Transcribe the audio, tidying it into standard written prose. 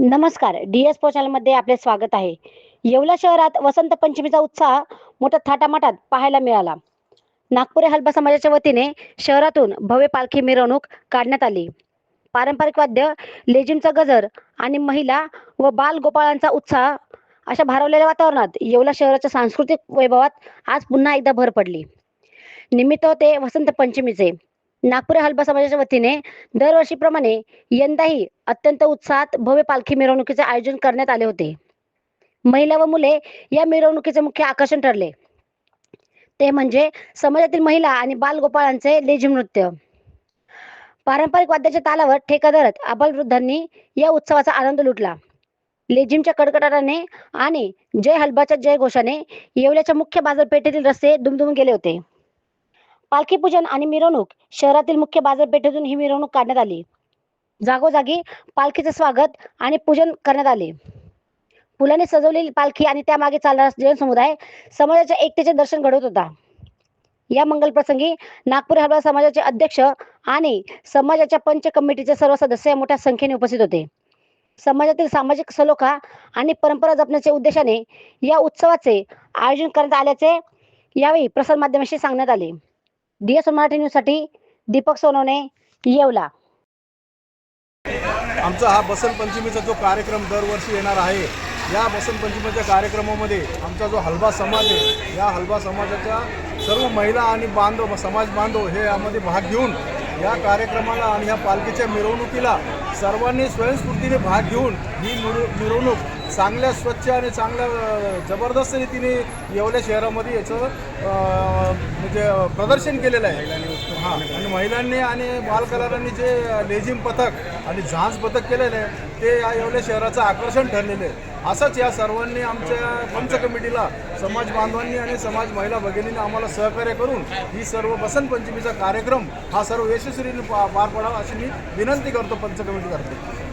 नमस्कार. डी-एस चॅनलमध्ये आपले स्वागत आहे. येवला शहरात वसंत पंचमीचा उत्साह मोठ्या थाटामाटात पाहायला मिळाला. नागपुरी हलबा समाजाच्या वतीने शहरातून भव्य पालखी मिरवणूक काढण्यात आली. पारंपरिक वाद्य, लेझिमचा गजर आणि महिला व बालगोपाळांचा उत्साह अशा भारावलेल्या वातावरणात येवला शहराच्या सांस्कृतिक वैभवात आज पुन्हा एकदा भर पडली. निमित्त होते वसंत पंचमीचे. नागपुरी हलबा समाजाच्या वतीने दरवर्षीप्रमाणे यंदाही अत्यंत उत्साहात भव्य पालखी मिरवणुकीचे आयोजन करण्यात आले होते. महिला व मुले या मिरवणुकीचे मुख्य आकर्षण ठरले. ते म्हणजे समाजातील महिला आणि बालगोपाळांचे लेझिम नृत्य. पारंपरिक वाद्याच्या तालावर ठेका धरत आबालवृद्धांनी या उत्सवाचा आनंद लुटला. लेझिमच्या कडकडाटाने आणि जय हलबाच्या जयघोषाने येवल्याच्या मुख्य बाजारपेठेतील रस्ते दुमदुमून गेले होते. पालखी पूजन आणि मिरवणूक शहरातील मुख्य बाजारपेठेतून ही मिरवणूक काढण्यात आली. जागोजागी पालखीचे स्वागत आणि पूजन करण्यात आले. फुलांनी सजवलेली पालखी आणि त्यामागे चालणारा जनसमुदाय समाजाच्या एकतेचे दर्शन घडवत होता. या मंगलप्रसंगी नागपूर हलबा समाजाचे अध्यक्ष आणि समाजाच्या पंच कमिटीचे सर्व सदस्य मोठ्या संख्येने उपस्थित होते. समाजातील सामाजिक सलोखा आणि परंपरा जपण्याच्या उद्देशाने या उत्सवाचे आयोजन करण्यात आल्याचे यावेळी प्रसारमाध्यमांशी सांगण्यात आले. डी-एस मराठी न्यूजसाठी दीपक सोनवणे, येवला. आमचा हा बसंत पंचमीचा जो कार्यक्रम दरवर्षी येणार आहे, या बसंत पंचमीच्या कार्यक्रमामध्ये आमचा जो हलबा समाज आहे, या हलबा समाजाच्या सर्व महिला आणि समाज बांधव हे यामध्ये भाग घेऊन या कार्यक्रमाला आणि ह्या पालखीच्या मिरवणुकीला सर्वांनी स्वयंस्फूर्तीने भाग घेऊन ही मिरवणूक चांगल्या स्वच्छ आणि चांगल्या जबरदस्त रीतीने येवल्या शहरामध्ये याचं म्हणजे प्रदर्शन केलेलं आहे. हां, आणि महिलांनी आणि बालकलाकारांनी जे लेझिम पथक आणि झांज पथक केलेलं आहे ते या येवल्या शहराचं आकर्षण ठरलेलं आहे. असंच या सर्वांनी आमच्या पंच कमिटीला समाज बांधवांनी आणि समाज महिला भगिनींनी आम्हाला सहकार्य करून ही सर्व बसंत पंचमीचा कार्यक्रम हा सर्व यशस्वीने पार पडावा अशी मी विनंती करतो, पंच कमिटी करते.